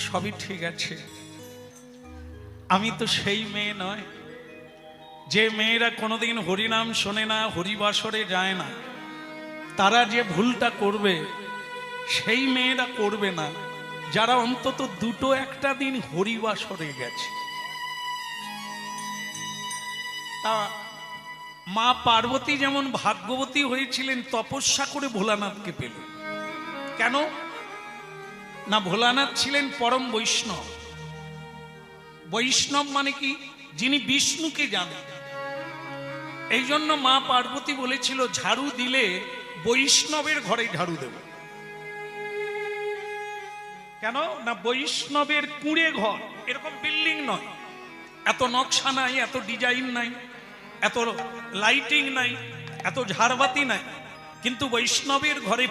সবই ঠিক আছে, আমি তো সেই মেয়ে নয় যে মেয়েরা কোনোদিন হরিনাম শোনে না, হরিবাসরে যায় না। তারা যে ভুলটা করবে সেই মেয়েরা করবে না যারা অন্তত দুটো একটা দিন হরিবাসরে গেছে। তা মা পার্বতী যেমন ভাগ্যবতী হয়েছিলেন, তপস্যা করে ভোলানাথকে পেল। কেন না, ভোলানাথ ছিলেন পরম বৈষ্ণব। বৈষ্ণব মানে কি? যিনি বিষ্ণুকে জানেন। এই জন্য মা পার্বতী বলেছিল, ঝাড়ু দিলে বৈষ্ণবের ঘরে ঝাড়ু দেব। কেন না, বৈষ্ণবের কুঁড়ে ঘর, এরকম বিল্ডিং নয়, এত নকশা নাই, এত ডিজাইন নাই, এত লাইটিং নাই, এত ঝাড়বাতি নাই, কিন্তু বৈষ্ণবের ঘরে